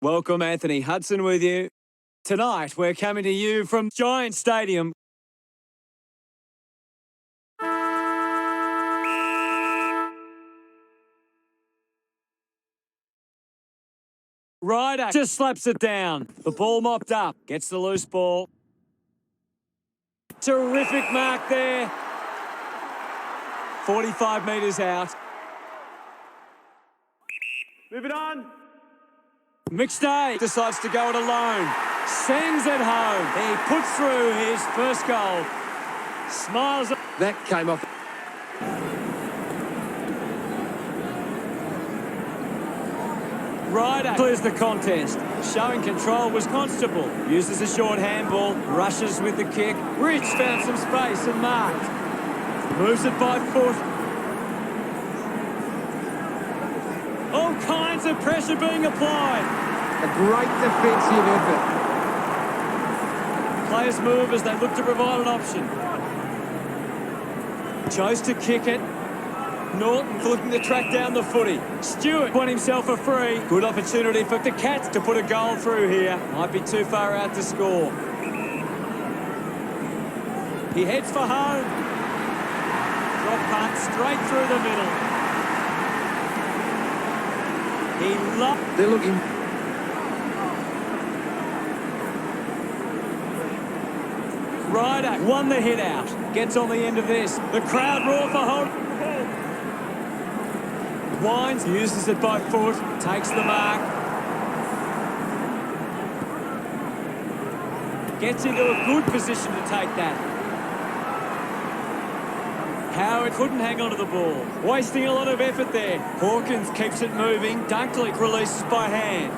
Welcome, Anthony Hudson with you. Tonight, we're coming to you from Giant Stadium. Ryder just slaps it down. The ball mopped up. Gets the loose ball. Terrific mark there. 45 metres out. Move it on. McStay decides to go it alone. Sends it home. He puts through his first goal. Smiles. That came off. Ryder clears the contest. Showing control was Constable. Uses a short handball. Rushes with the kick. Rich found some space and marked. Moves it by foot. All kinds of pressure being applied. A great defensive effort. Players move as they look to provide an option. Chose to kick it. Norton looking to track down the footy. Stewart won himself a free. Good opportunity for the Cats to put a goal through here. Might be too far out to score. He heads for home. Drop punt straight through the middle. They're looking. Ryder won the hit out. Gets on the end of this. The crowd roar for hold. Wines uses it by foot. Takes the mark. Gets into a good position to take that. Howard couldn't hang on to the ball. Wasting a lot of effort there. Hawkins keeps it moving. Dunkley releases by hand.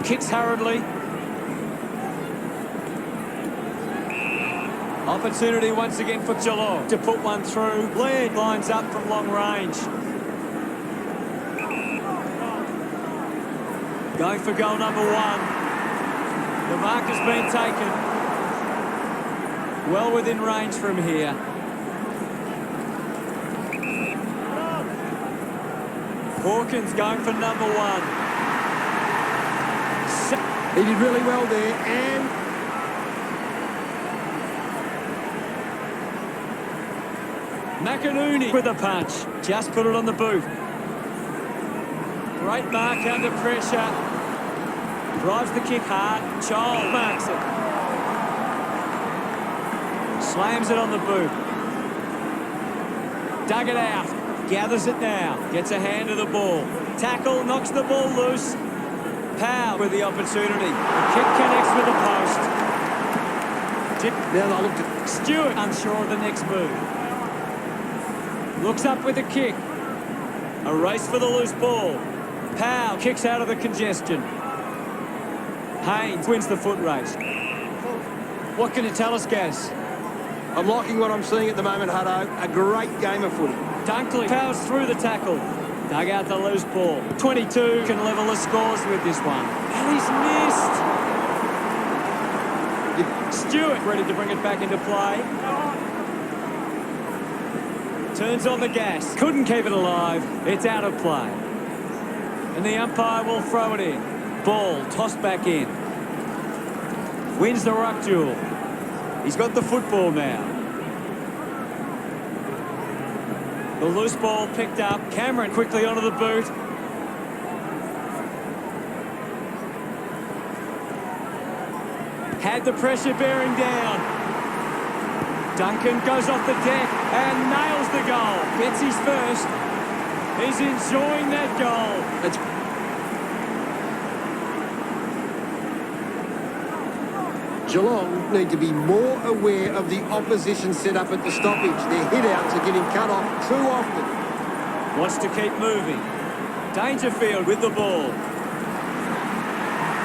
Kicks hurriedly. Opportunity once again for Geelong to put one through. Laird lines up from long range. Going for goal number one. The mark has been taken. Well within range from here. Hawkins going for number one. He did really well there, and McInerney with a punch. Just put it on the boot. Great mark under pressure. Drives the kick hard. Child marks it. Slams it on the boot. Dug it out. Gathers it now. Gets a hand of the ball. Tackle. Knocks the ball loose. Powell with the opportunity. The kick connects with the post. now I looked at Stewart unsure of the next move. Looks up with a kick. A race for the loose ball. Powell kicks out of the congestion. Haynes wins the foot race. What can you tell us, Gaz? I'm liking what I'm seeing at the moment, Hutto. A great game of footy. Dunkley powers through the tackle. Dug out the loose ball. 22 can level the scores with this one. And he's missed. Stewart ready to bring it back into play. Turns on the gas. Couldn't keep it alive. It's out of play. And the umpire will throw it in. Ball tossed back in. Wins the ruck duel. He's got the football now. The loose ball picked up. Cameron quickly onto the boot. Had the pressure bearing down. Duncan goes off the deck and nails the goal. Gets his first. He's enjoying that goal. Geelong need to be more aware of the opposition set up at the stoppage. Their hit-outs are getting cut off too often. Wants to keep moving. Dangerfield with the ball.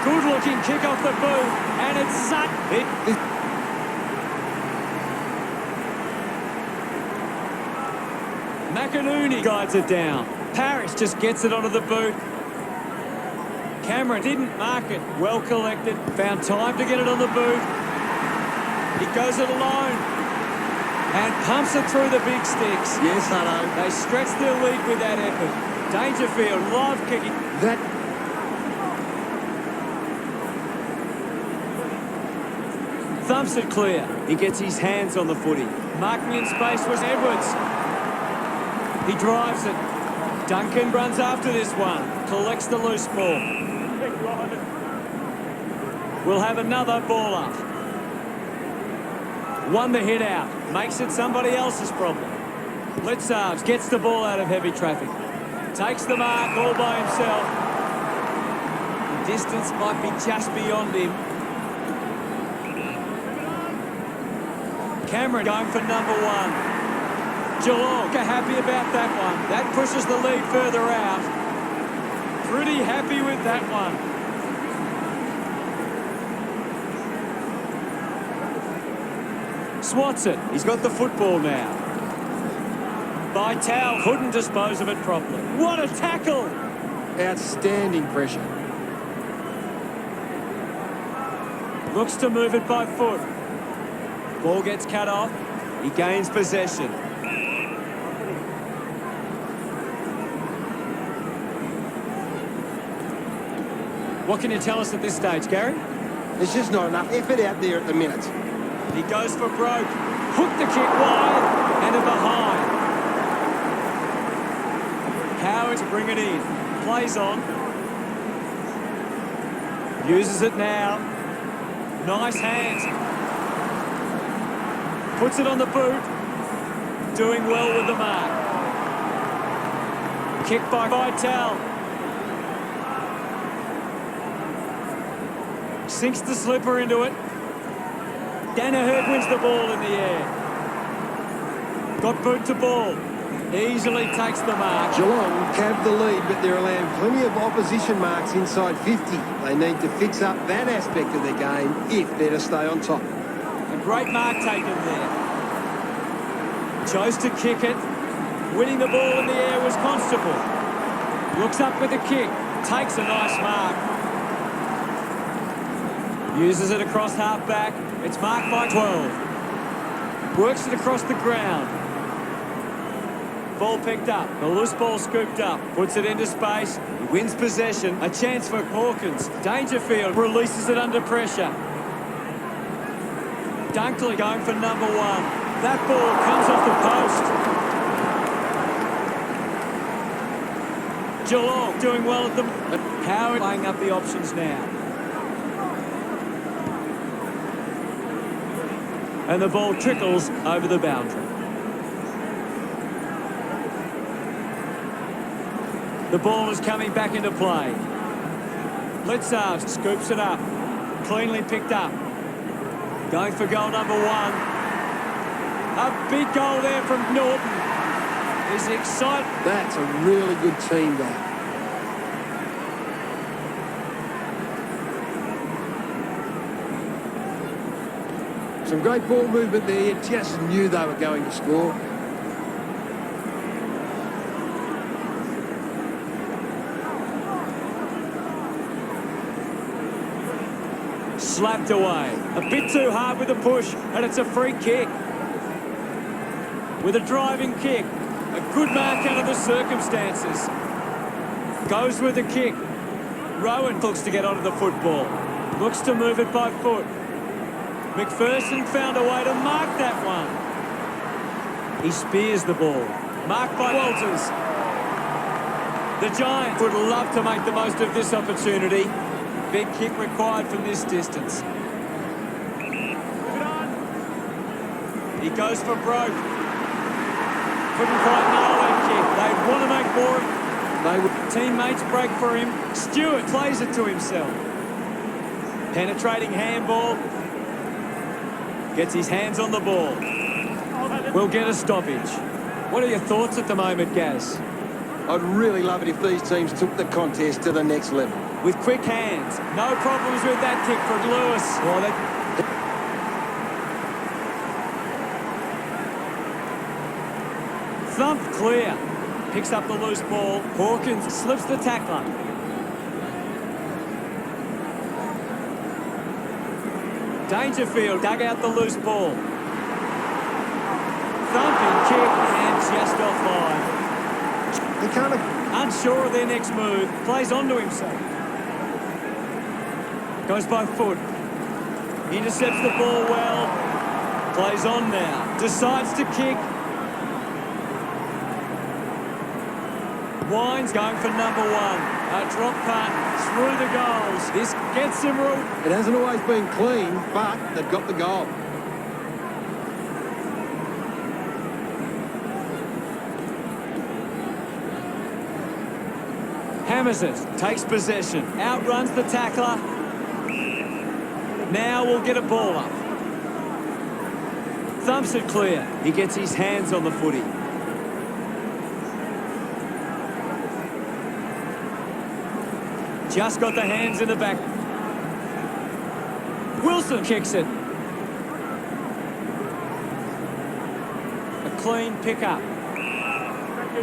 Good-looking kick off the boot, and it's sucked. McInerney guides it down. Parrish just gets it onto the boot. Cameron didn't mark it. Well collected. Found time to get it on the boot. He goes it alone. And pumps it through the big sticks. Yes, Hutto. They stretch their lead with that effort. Dangerfield, live kicking. Thumps it clear. He gets his hands on the footy. Marking in space was Edwards. He drives it. Duncan runs after this one. Collects the loose ball. We'll have another ball up. Won the hit out. Makes it somebody else's problem. Litzarves gets the ball out of heavy traffic. Takes the mark all by himself. The distance might be just beyond him. Cameron going for number one. Geelong are happy about that one. That pushes the lead further out. Pretty happy with that one. Swats it. He's got the football now. Vital couldn't dispose of it properly. What a tackle! Outstanding pressure. Looks to move it by foot. Ball gets cut off. He gains possession. What can you tell us at this stage, Gary? There's just not enough effort out there at the minute. He goes for broke. Hook the kick wide and a behind. Howard to bring it in. Plays on. Uses it now. Nice hands. Puts it on the boot. Doing well with the mark. Kick by Vital. Sinks the slipper into it. Danaher wins the ball in the air. Got boot to ball. Easily takes the mark. Geelong capped the lead, but they're allowing plenty of opposition marks inside 50. They need to fix up that aspect of their game if they're to stay on top. A great mark taken there. Chose to kick it. Winning the ball in the air was Constable. Looks up with the kick. Takes a nice mark. Uses it across half-back. It's marked by 12. Works it across the ground. Ball picked up. The loose ball scooped up. Puts it into space. He wins possession. A chance for Hawkins. Dangerfield releases it under pressure. Dunkley going for number one. That ball comes off the post. Geelong doing well at them. Howard laying up the options now. And the ball trickles over the boundary. The ball is coming back into play. Litzarves scoops it up. Cleanly picked up. Going for goal number one. A big goal there from Norton. Is excited. That's a really good team goal. Some great ball movement there. You just knew they were going to score. Slapped away. A bit too hard with the push, and it's a free kick. With a driving kick. A good mark out of the circumstances. Goes with the kick. Rowan looks to get onto the football. Looks to move it by foot. McPherson found a way to mark that one. He spears the ball. Marked by Walters. The Giants would love to make the most of this opportunity. Big kick required from this distance. He goes for broke. Couldn't quite nail that kick. They'd want to make more. Teammates break for him. Stewart plays it to himself. Penetrating handball. Gets his hands on the ball. We'll get a stoppage. What are your thoughts at the moment, Gaz? I'd really love it if these teams took the contest to the next level. With quick hands. No problems with that kick from Lewis. Well, thumped clear. Picks up the loose ball. Hawkins slips the tackler. Dangerfield dug out the loose ball. Thumping kick and just offline. They can't. Unsure of their next move. Plays onto himself. Goes by foot. Intercepts the ball well. Plays on now. Decides to kick. Wine's going for number one. A drop punt through the goals. This gets him room. It hasn't always been clean, but they've got the goal. Hammers it. Takes possession. Outruns the tackler. Now we'll get a ball up. Thumps it clear. He gets his hands on the footy. Just got the hands in the back. Wilson kicks it. A clean pickup.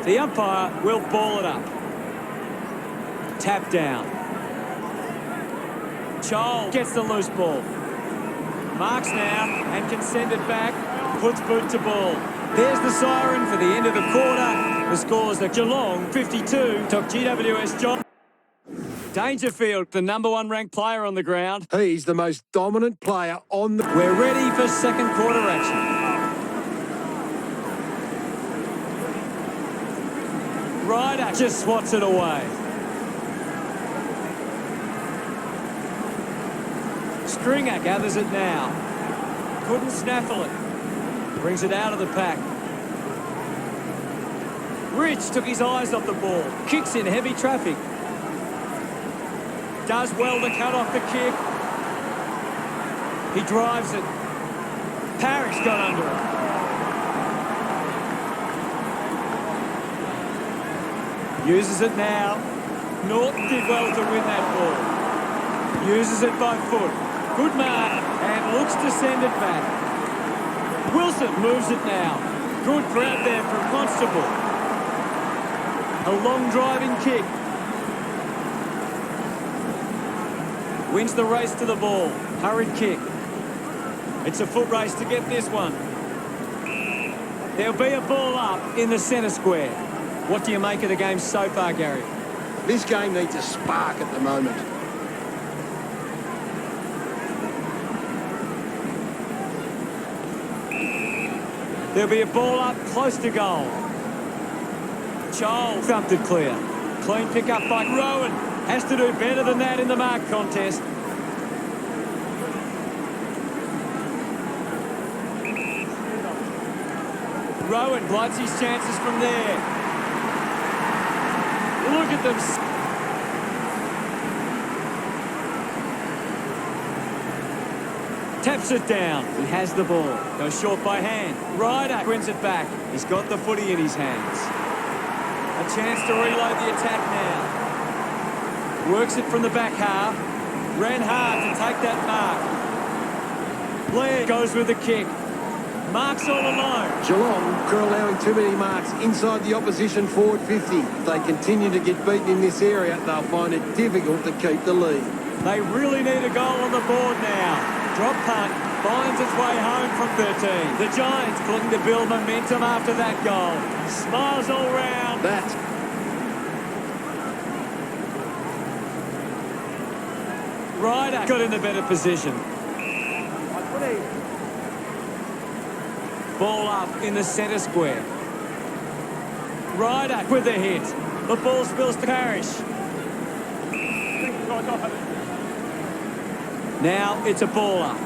The umpire will ball it up. Tap down. Chol gets the loose ball. Marks now and can send it back. Puts boot to ball. There's the siren for the end of the quarter. The scores are Geelong 52 to GWS John. Dangerfield, the number one ranked player on the ground. He's the most dominant player on the... We're ready for second quarter action. Ryder just swats it away. Stringer gathers it now. Couldn't snaffle it. Brings it out of the pack. Rich took his eyes off the ball. Kicks in heavy traffic. Does well to cut off the kick. He drives it. Parrish got under it. Uses it now. Norton did well to win that ball. Uses it by foot. Good mark and looks to send it back. Wilson moves it now. Good grab there from Constable. A long driving kick. Wins the race to the ball. Hurried kick. It's a foot race to get this one. There'll be a ball up in the centre square. What do you make of the game so far, Gary? This game needs a spark at the moment. There'll be a ball up close to goal. Chol thumped it clear. Clean pick up by Rowan. Has to do better than that in the mark contest. Rowan blights his chances from there. Look at them. Taps it down. He has the ball. Goes short by hand. Ryder wins it back. He's got the footy in his hands. A chance to reload the attack now. Works it from the back half. Ran hard to take that mark. Blair goes with the kick. Marks all alone. Geelong are allowing too many marks inside the opposition forward 50. If they continue to get beaten in this area, they'll find it difficult to keep the lead. They really need a goal on the board now. Drop punt finds its way home from 13. The Giants looking to build momentum after that goal. Smiles all round. Ryder got in the better position. Ball up in the centre square. Ryder with the hit. The ball spills to Parrish. Now it's a ball up.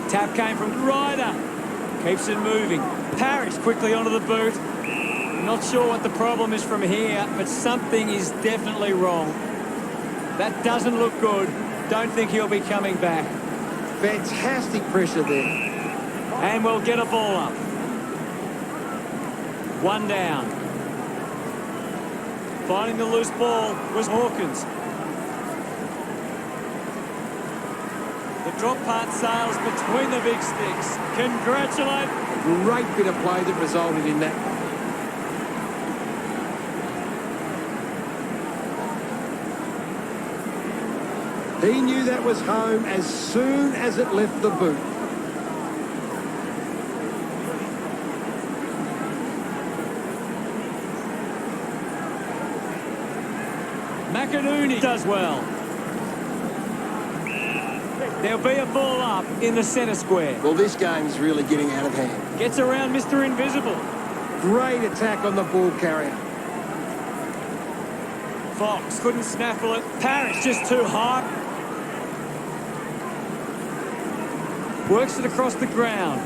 Tap came from Ryder. Keeps it moving. Parrish quickly onto the boot. Not sure what the problem is from here, but something is definitely wrong. That doesn't look good. Don't think he'll be coming back. Fantastic pressure there. And we'll get a ball up. One down. Finding the loose ball was Hawkins. The drop punt sails between the big sticks. Congratulate. A great bit of play that resulted in that. He knew that was home as soon as it left the boot. McInerney does well. There'll be a ball up in the centre square. Well, this game's really getting out of hand. Gets around Mr. Invisible. Great attack on the ball carrier. Fox couldn't snaffle it. Parrish just too high. Works it across the ground.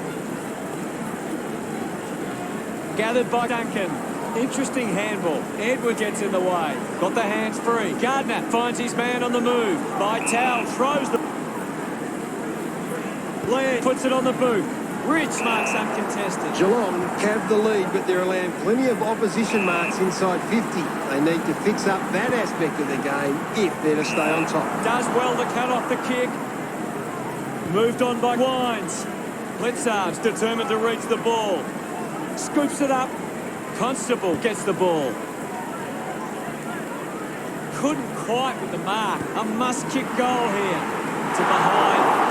Gathered by Duncan. Interesting handball. Edward gets in the way. Got the hands free. Gardner finds his man on the move. Vitale throws the... Laird puts it on the boot. Rich marks uncontested. Geelong have the lead, but they're allowing plenty of opposition marks inside 50. They need to fix up that aspect of the game if they're to stay on top. Does well to cut off the kick. Moved on by Wines. Blitzard's determined to reach the ball. Scoops it up. Constable gets the ball. Couldn't quite with the mark. A must-kick goal here. To behind.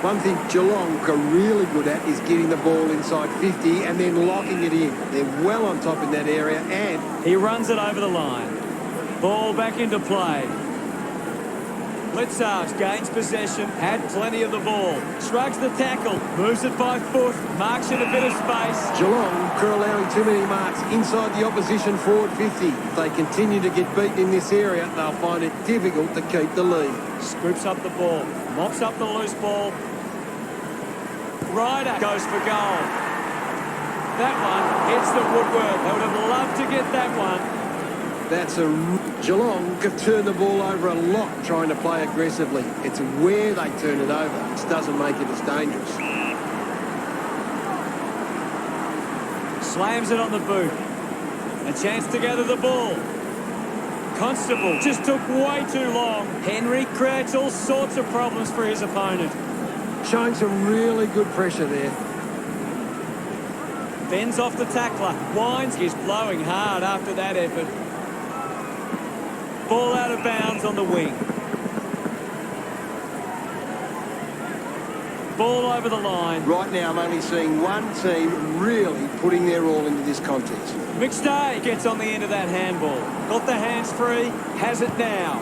One thing Geelong are really good at is getting the ball inside 50 and then locking it in. They're well on top in that area, and he runs it over the line. Ball back into play. Blitzard gains possession, had plenty of the ball. Shrugs the tackle, moves it by foot, marks in a bit of space. Geelong are allowing too many marks inside the opposition forward 50. If they continue to get beaten in this area, they'll find it difficult to keep the lead. Scoops up the ball, mops up the loose ball. Ryder goes for goal. That one hits the woodwork. They would have loved to get that one. That's Geelong have turned the ball over a lot trying to play aggressively. It's where they turn it over. This doesn't make it as dangerous. Slams it on the boot. A chance to gather the ball. Constable just took way too long. Henry creates all sorts of problems for his opponent. Showing some really good pressure there. Bends off the tackler. Wines is blowing hard after that effort. Ball out of bounds on the wing. Ball over the line. Right now I'm only seeing one team really putting their all into this contest. McStay gets on the end of that handball. Got the hands free. Has it now.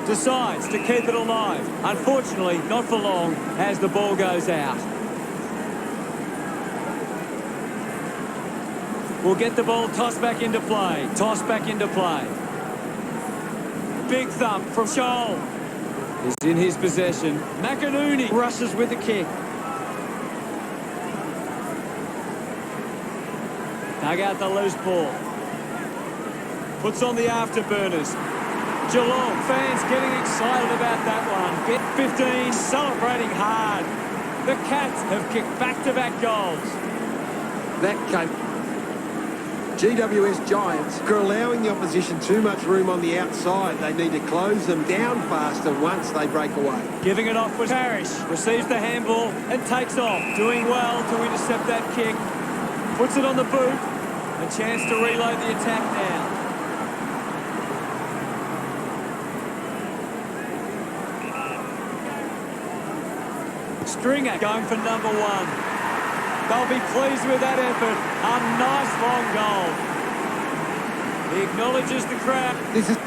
Decides to keep it alive. Unfortunately, not for long as the ball goes out. We'll get the ball tossed back into play. Tossed back into play. Big thump from Scholl. Is in his possession. McInerney rushes with the kick. Dug out the loose ball. Puts on the afterburners. Geelong fans getting excited about that one. Get 15 celebrating hard. The Cats have kicked back-to-back goals. That came. GWS Giants are allowing the opposition too much room on the outside. They need to close them down faster once they break away. Giving it off was Parrish. Receives the handball and takes off. Doing well to intercept that kick. Puts it on the boot. A chance to reload the attack now. Stringer going for number one. They'll be pleased with that effort. A nice long goal. He acknowledges the crowd. This is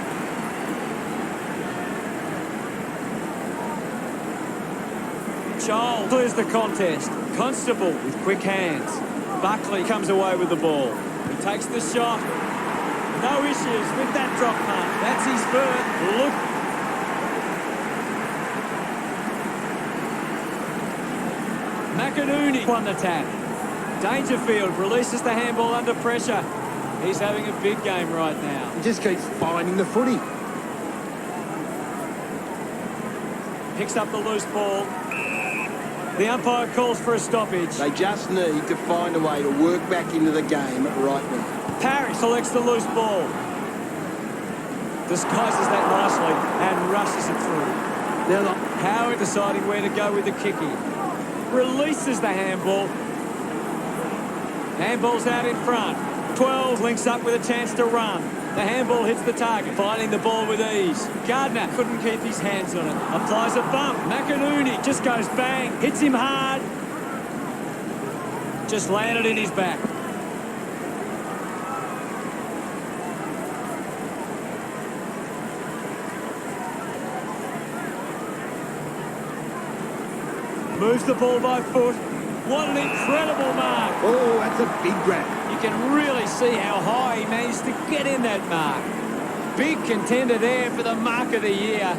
Charles clears the contest. Constable with quick hands. Buckley comes away with the ball. He takes the shot. No issues with that drop punt. That's his first. Look. McInerney won the tap. Dangerfield releases the handball under pressure. He's having a big game right now. he just keeps finding the footy. Picks up the loose ball. The umpire calls for a stoppage. They just need to find a way to work back into the game right now. Parrish selects the loose ball. Disguises that nicely and rushes it through. Now, Howard deciding where to go with the kicking. Releases the handball. Handball's out in front. 12 links up with a chance to run. The handball hits the target, finding the ball with ease. Gardner couldn't keep his hands on it. Applies a bump. McInerney just goes bang. Hits him hard. Just landed in his back. Moves the ball by foot. What an incredible mark. Oh, that's a big grab. You can really see how high he managed to get in that mark. Big contender there for the mark of the year.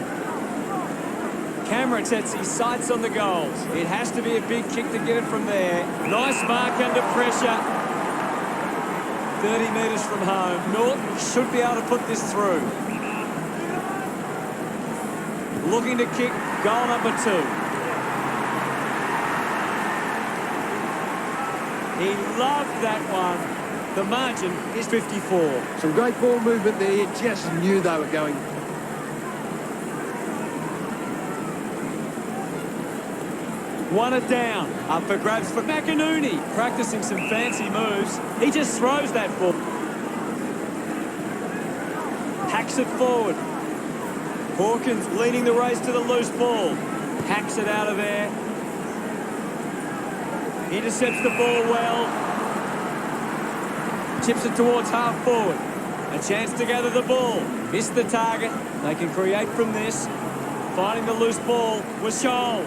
Cameron sets his sights on the goals. It has to be a big kick to get it from there. Nice mark under pressure. 30 metres from home. Norton should be able to put this through. Looking to kick goal number 2. He loved that one. The margin is 54. Some great ball movement there. You just knew they were going. One it down. Up for grabs for McInerney. Practicing some fancy moves. He just throws that ball. Hacks it forward. Hawkins leading the race to the loose ball. Hacks it out of there. Intercepts the ball well. Chips it towards half forward. A chance to gather the ball. Missed the target. They can create from this. Finding the loose ball was Scholl.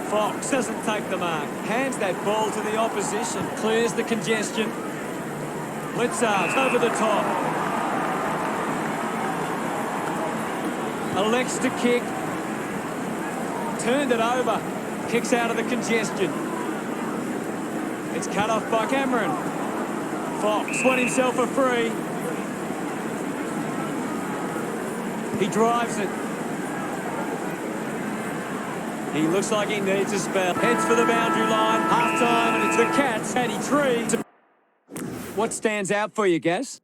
Fox doesn't take the mark. Hands that ball to the opposition. Clears the congestion. Blitzard over the top. Elects to kick. Turned it over. Kicks out of the congestion. It's cut off by Cameron. Fox won himself a free. He drives it. He looks like he needs a spell. Heads for the boundary line. Half-time, and it's the Cats. 83. What stands out for you, Gaz?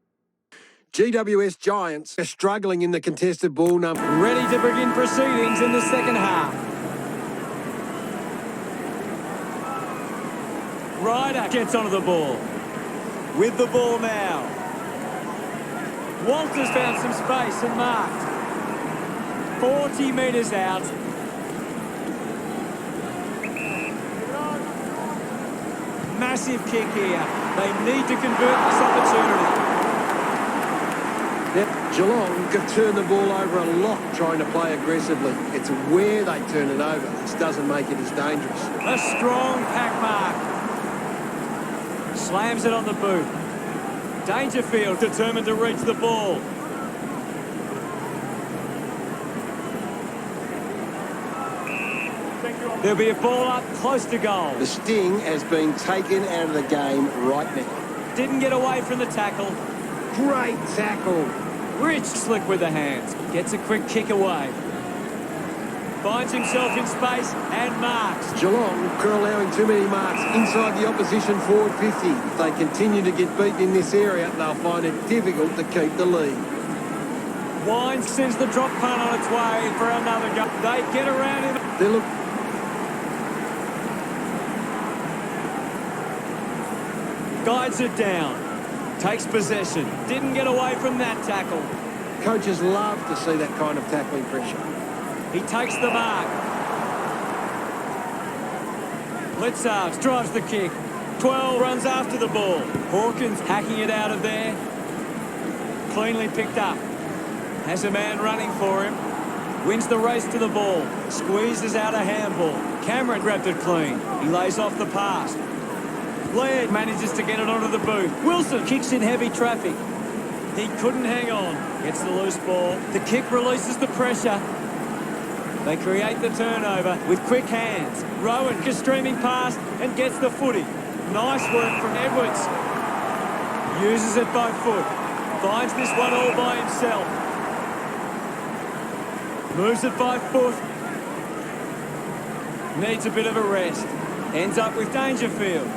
GWS Giants are struggling in the contested ball number. Ready to begin proceedings in the second half. Ryder gets onto the ball. With the ball now. Walters found some space and marked. 40 metres out. Massive kick here. They need to convert this opportunity. Yep, Geelong could turn the ball over a lot trying to play aggressively. It's where they turn it over. This doesn't make it as dangerous. A strong pack mark. Slams it on the boot. Dangerfield determined to reach the ball. There'll be a ball up close to goal. The sting has been taken out of the game right now. Didn't get away from the tackle. Great tackle. Rich slick with the hands. Gets a quick kick away. Finds himself in space and marks. Geelong are allowing too many marks inside the opposition forward 50. If they continue to get beaten in this area, they'll find it difficult to keep the lead. Wines sends the drop punt on its way for another goal. They get around him. They look. Guides it down. Takes possession. Didn't get away from that tackle. Coaches love to see that kind of tackling pressure. He takes the mark. Blitzard drives the kick. 12 runs after the ball. Hawkins hacking it out of there. Cleanly picked up. Has a man running for him. Wins the race to the ball. Squeezes out a handball. Cameron grabbed it clean. He lays off the pass. Laird manages to get it onto the boot. Wilson kicks in heavy traffic. He couldn't hang on. Gets the loose ball. The kick releases the pressure. They create the turnover with quick hands. Rowan is streaming past and gets the footy. Nice work from Edwards. Uses it by foot. Finds this one all by himself. Moves it by foot. Needs a bit of a rest. Ends up with Dangerfield.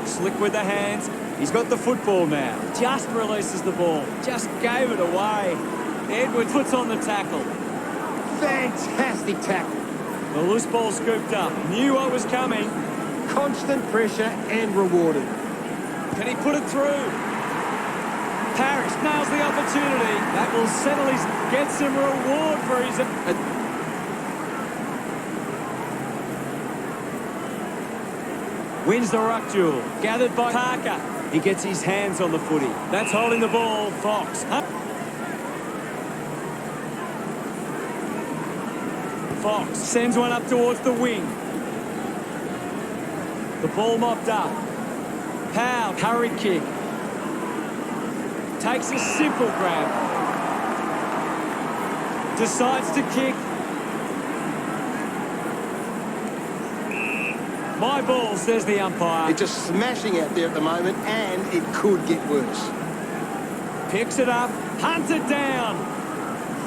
Slick with the hands. He's got the football now. Just releases the ball. Just gave it away. Edwards puts on the tackle. Fantastic tackle. The loose ball scooped up. Knew what was coming. Constant pressure and rewarded. Can he put it through? Parrish nails the opportunity. That will settle his... Get some reward for his... Wins the ruck duel. Gathered by Parker. He gets his hands on the footy. That's holding the ball. Fox. Fox sends one up towards the wing. The ball mopped up. Powell, hurry kick. Takes a simple grab. Decides to kick. My ball, says the umpire. It's just smashing out there at the moment, and it could get worse. Picks it up, hunted down.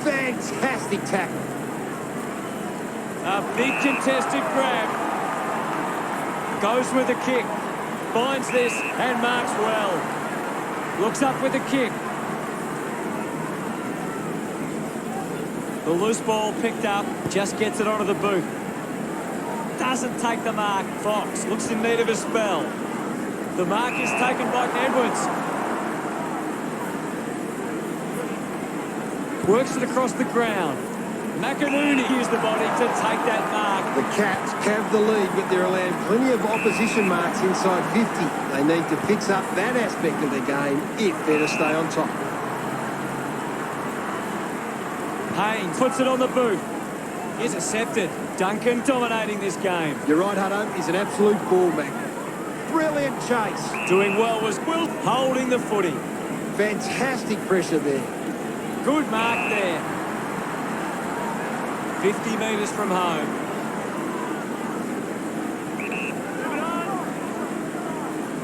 Fantastic tackle. A big contested grab. Goes with the kick. Finds this and marks well. Looks up with the kick. The loose ball picked up. Just gets it onto the boot. Doesn't take the mark. Fox looks in need of a spell. The mark is taken by Edwards. Works it across the ground. McInerney used the body to take that mark. The Cats have the lead, but they're allowing plenty of opposition marks inside 50. They need to fix up that aspect of the game if they're to stay on top. Haynes puts it on the boot. Intercepted. Duncan dominating this game. You're right, Hutto. He's an absolute ball magnet. Brilliant chase. Doing well was Will holding the footy. Fantastic pressure there. Good mark there. 50 metres from home.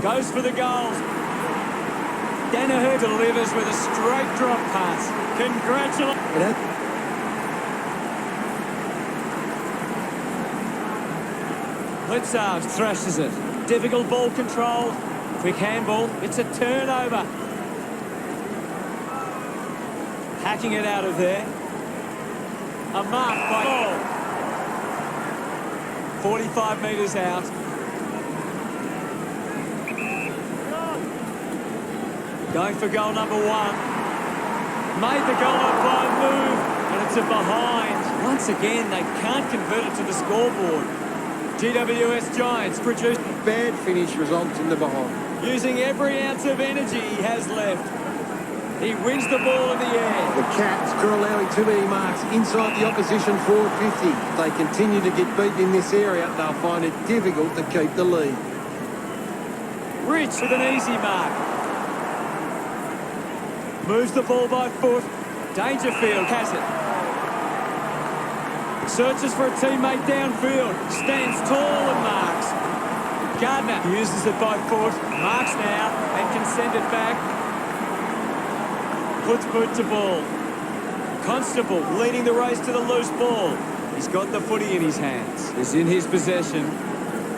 Goes for the goals. Danaher delivers with a straight drop pass. Congratulations. Blitzard thrashes it. Difficult ball control. Quick handball. It's a turnover. Hacking it out of there. A mark by goal. 45 metres out. Going for goal number one. Made the goal by a move, and it's a behind. Once again, they can't convert it to the scoreboard. GWS Giants produced Bad finish results in the behind. using every ounce of energy he has left. He wins the ball in the air. The Cats are allowing too many marks inside the opposition forward 50. If they continue to get beaten in this area, they'll find it difficult to keep the lead. Rich with an easy mark. Moves the ball by foot. Dangerfield has it. Searches for a teammate downfield. Stands tall and marks. Gardner uses it by foot. Marks now and can send it back. Puts boot to ball. Constable leading the race to the loose ball. He's got the footy in his hands. It's in his possession.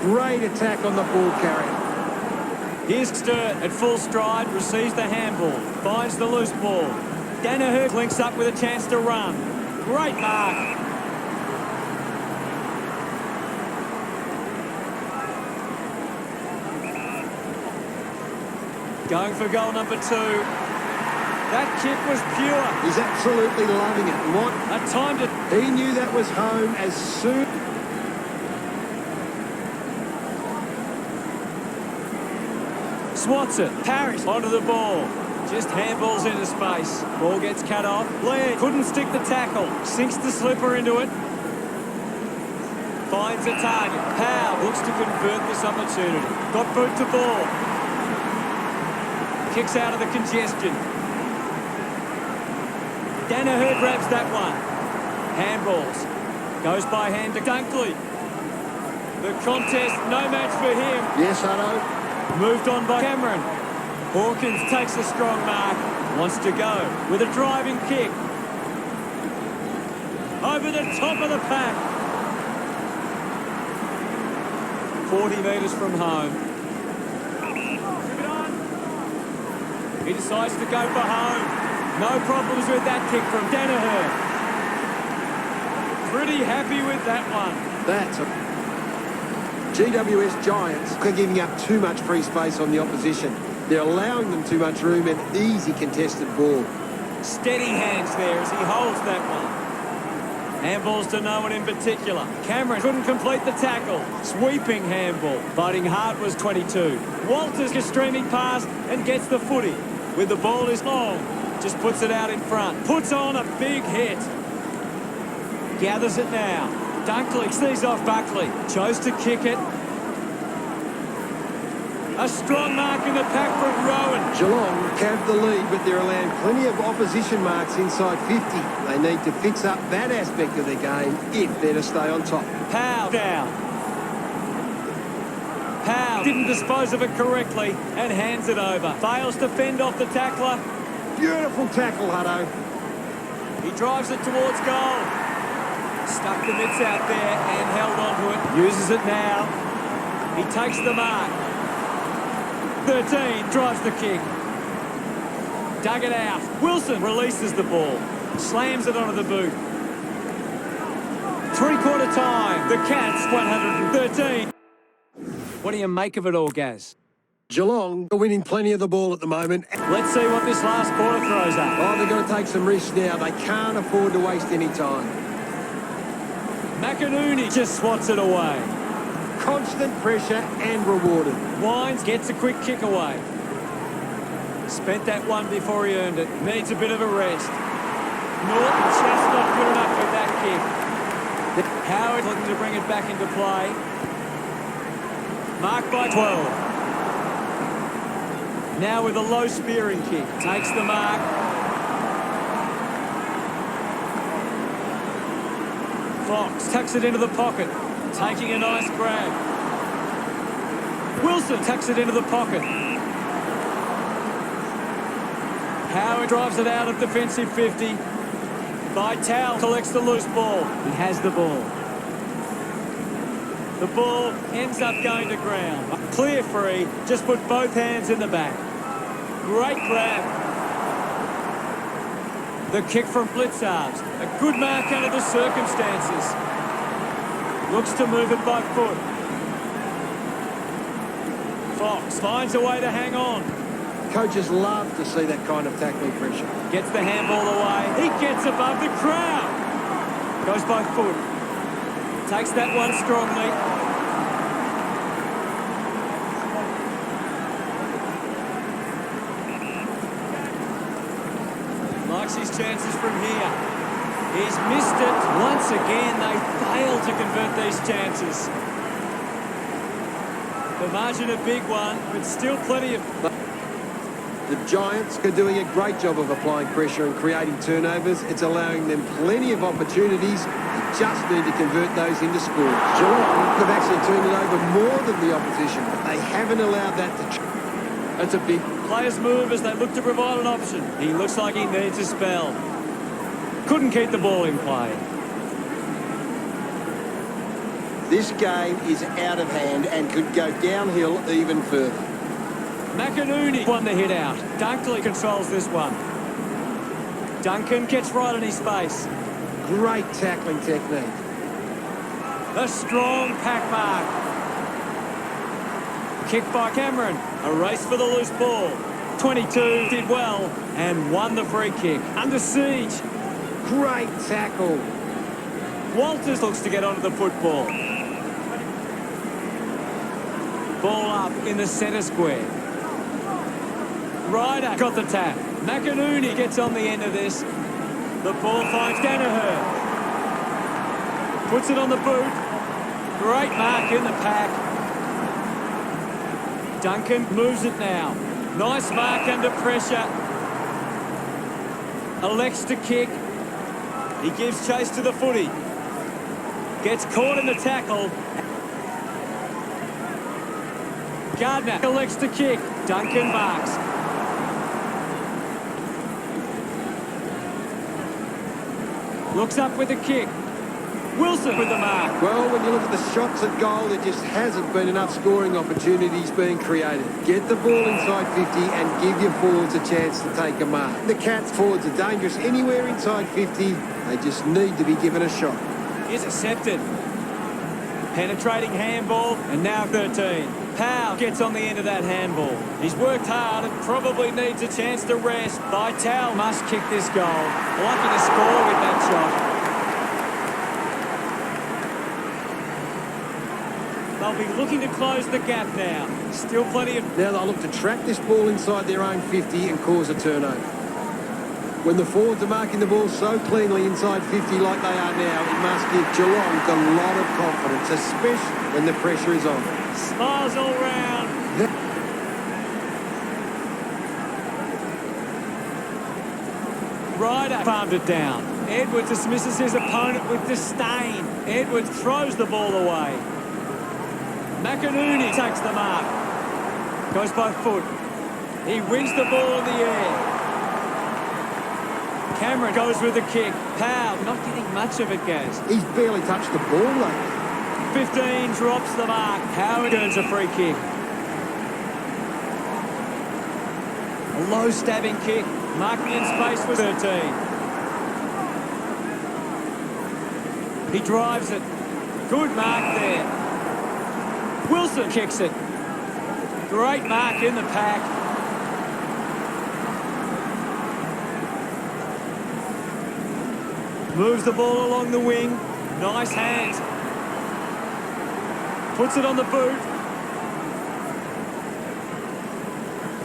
Great attack on the ball carrier. Here's Sturt at full stride, receives the handball, finds the loose ball. Danaher links up with a chance to run. Great mark. Going for goal number two. That kick was pure. He's absolutely loving it. And what? A time to... He knew that was home as soon... Swats it. Parrish onto the ball. Just handballs into space. Ball gets cut off. Laird couldn't stick the tackle. Sinks the slipper into it. Finds a target. Powell looks to convert this opportunity. Got boot to ball. Kicks out of the congestion. Danaher grabs that one. Handballs. Goes by hand to Dunkley. The contest, no match for him. Yes, Hutto. Moved on by Cameron. Hawkins takes a strong mark. Wants to go with a driving kick. Over the top of the pack. 40 metres from home. He decides to go for home. No problems with that kick from Danaher. Pretty happy with that one. That's a... GWS Giants are giving up too much free space on the opposition. They're allowing them too much room and easy contested ball. Steady hands there as he holds that one. Handballs to no one in particular. Cameron couldn't complete the tackle. Sweeping handball. Fighting hard was 22. Walters is streaming past and gets the footy. With the ball is long. Just puts it out in front. Puts on a big hit. Gathers it now. Dunkley sees off Buckley. Chose to kick it. A strong mark in the pack from Rowan. Geelong have the lead, but they're allowing plenty of opposition marks inside 50. They need to fix up that aspect of their game if they're to stay on top. Powell down. Powell didn't dispose of it correctly and hands it over. Fails to fend off the tackler. Beautiful tackle, Hutto. He drives it towards goal. Stuck the mitts out there and held onto it. Uses it now. He takes the mark. 13 drives the kick. Dug it out. Wilson releases the ball. Slams it onto the boot. Three-quarter time. The Cats 113. What do you make of it all, Gaz? Geelong are winning plenty of the ball at the moment. Let's see what this last quarter throws up. Oh, they've got to take some risks now. They can't afford to waste any time. McInerney just swats it away. Constant pressure and rewarded. Wines gets a quick kick away. Spent that one before he earned it. Needs a bit of a rest. Norton just not good enough with that kick. Howard looking to bring it back into play. Marked by 12. Now with a low spearing kick. Takes the mark. Fox tucks it into the pocket. Taking a nice grab. Wilson tucks it into the pocket. Howard drives it out of defensive 50. Vital collects the loose ball. He has the ball. The ball ends up going to ground. Clear free. Just put both hands in the back. Great grab. The kick from Blitzarves. A good mark under the circumstances. Looks to move it by foot. Fox finds a way to hang on. Coaches love to see that kind of tackling pressure. Gets the handball away. He gets above the crowd. Goes by foot. Takes that one strongly. Likes his chances from here. He's missed it. Once again, they fail to convert these chances. The margin a big one, but still plenty of... The Giants are doing a great job of applying pressure and creating turnovers. It's allowing them plenty of opportunities. They just need to convert those into scores. Geelong have actually turned it over more than the opposition, but they haven't allowed that to... That's a big... Players move as they look to provide an option. He looks like he needs a spell. Couldn't keep the ball in play. This game is out of hand and could go downhill even further. McInerney won the hit out. Dunkley controls this one. Duncan gets right in his face. Great tackling technique. A strong pack mark. Kick by Cameron. A race for the loose ball. 22 did well and won the free kick. Under siege. Great tackle. Walters looks to get onto the football. Ball up in the centre square. Ryder got the tap. McInerney gets on the end of this. The ball finds Danaher. Puts it on the boot. Great mark in the pack. Duncan moves it now. Nice mark under pressure. Elects to kick. He gives chase to the footy. Gets caught in the tackle. Gardner elects to kick. Duncan marks. Looks up with a kick. Wilson with the mark. Well, when you look at the shots at goal, there just hasn't been enough scoring opportunities being created. Get the ball inside 50 and give your forwards a chance to take a mark. The Cats forwards are dangerous anywhere inside 50. They just need to be given a shot. Intercepted. Penetrating handball, and now 13. Powell gets on the end of that handball. He's worked hard and probably needs a chance to rest. Vital must kick this goal. Lucky to score with that shot. They'll be looking to close the gap now. Still plenty of... Now they'll look to track this ball inside their own 50 and cause a turnover. When the forwards are marking the ball so cleanly inside 50 like they are now, it must give Geelong a lot of confidence, especially when the pressure is on. Smiles all round. Ryder farmed it down. Edwards dismisses his opponent with disdain. Edwards throws the ball away. McInerney takes the mark. Goes by foot. He wins the ball in the air. Cameron goes with the kick. Powell not getting much of it, Gaz. He's barely touched the ball lately. 15 drops the mark. Howard earns a free kick. A low stabbing kick. Marking in space for 13. He drives it. Good mark there. Wilson kicks it. Great mark in the pack. Moves the ball along the wing. Nice hands. Puts it on the boot.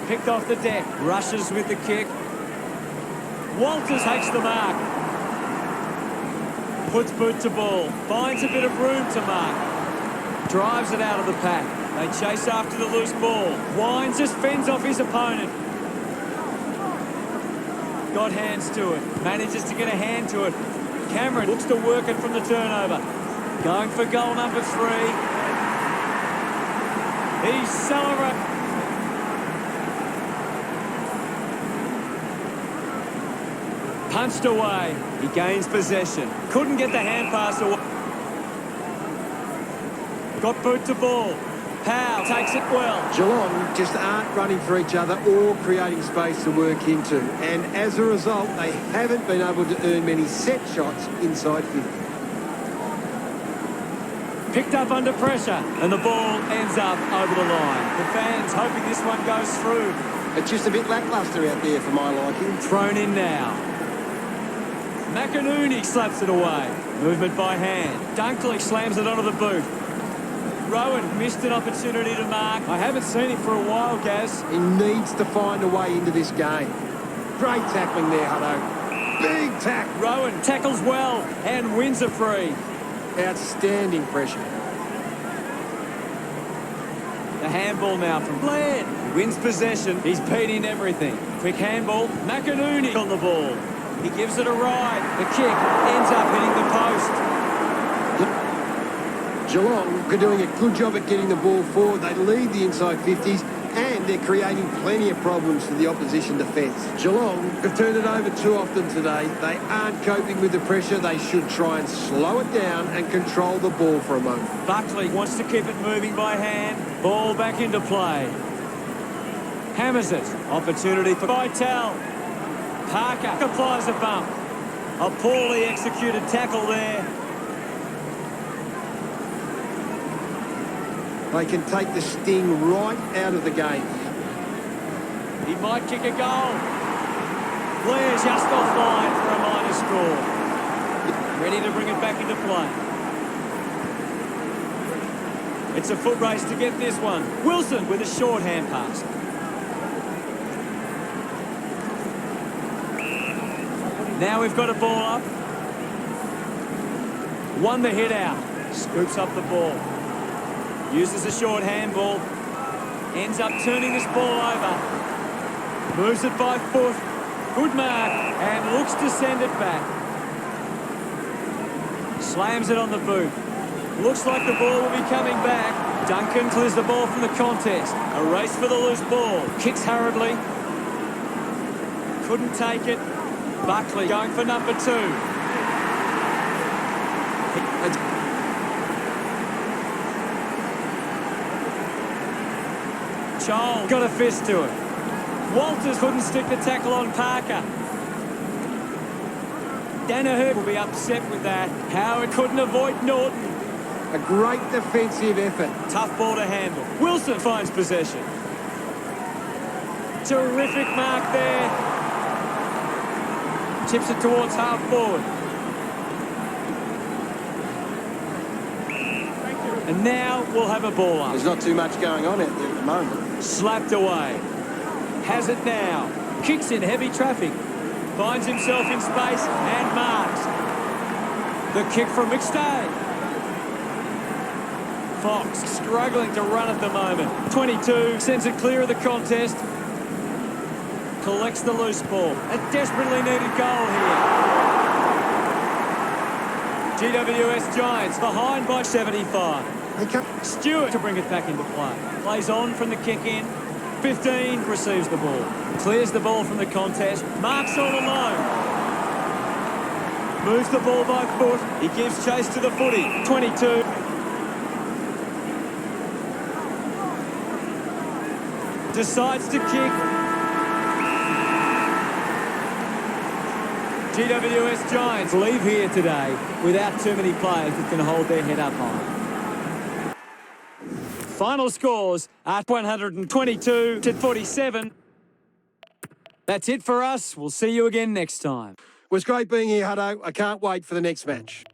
Picked off the deck. Rushes with the kick. Walters takes the mark. Puts boot to ball. Finds a bit of room to mark. Drives it out of the pack. They chase after the loose ball. Wines just fends off his opponent. Got hands to it. Manages to get a hand to it. Cameron looks to work it from the turnover. Going for goal number 3. He's celebrating. Punched away. He gains possession. Couldn't get the hand pass away. Got boot to ball. Powell takes it well. Geelong just aren't running for each other or creating space to work into. And as a result, they haven't been able to earn many set shots inside 50. Picked up under pressure, and the ball ends up over the line. The fans hoping this one goes through. It's just a bit lacklustre out there for my liking. Thrown in now. McInerney slaps it away. Movement by hand. Dunkley slams it onto the boot. Rowan missed an opportunity to mark. I haven't seen him for a while, Gaz. He needs to find a way into this game. Great tackling there, Hutto. Big tackle. Rowan tackles well and wins a free. Outstanding pressure. The handball now from Blair. He wins possession. He's beating everything. Quick handball. McInerney on the ball. He gives it a ride. The kick ends up hitting the post. Geelong are doing a good job at getting the ball forward. They lead the inside 50s and they're creating plenty of problems for the opposition defence. Geelong have turned it over too often today. They aren't coping with the pressure. They should try and slow it down and control the ball for a moment. Buckley wants to keep it moving by hand. Ball back into play. Hammers it. Opportunity for Vitale. Parker applies a bump. A poorly executed tackle there. They can take the sting right out of the game. He might kick a goal. Blair's just offline for a minor score. Ready to bring it back into play. It's a foot race to get this one. Wilson with a short hand pass. Now we've got a ball up. Won the hit out. Scoops up the ball. Uses a short handball. Ends up turning this ball over. Moves it by foot. Good mark. And looks to send it back. Slams it on the boot. Looks like the ball will be coming back. Duncan clears the ball from the contest. A race for the loose ball. Kicks hurriedly. Couldn't take it. Buckley going for number 2. Charles got a fist to it. Walters couldn't stick the tackle on Parker. Danaher will be upset with that. Howard couldn't avoid Norton. A great defensive effort. Tough ball to handle. Wilson finds possession. Terrific mark there. Tips it towards half forward. And now we'll have a ball up. There's not too much going on out there at the moment. Slapped away. Has it now. Kicks in heavy traffic. Finds himself in space and marks. The kick from McStay. Fox struggling to run at the moment. 22 sends it clear of the contest. Collects the loose ball. A desperately needed goal here. GWS Giants behind by 75. Stewart to bring it back into play. Plays on from the kick in. 15 receives the ball. Clears the ball from the contest. Marks all alone. Moves the ball by foot. He gives chase to the footy. 22. Decides to kick. GWS Giants leave here today without too many players that can hold their head up high. Final scores at 122 to 47. That's it for us. We'll see you again next time. It was great being here, Hutto. I can't wait for the next match.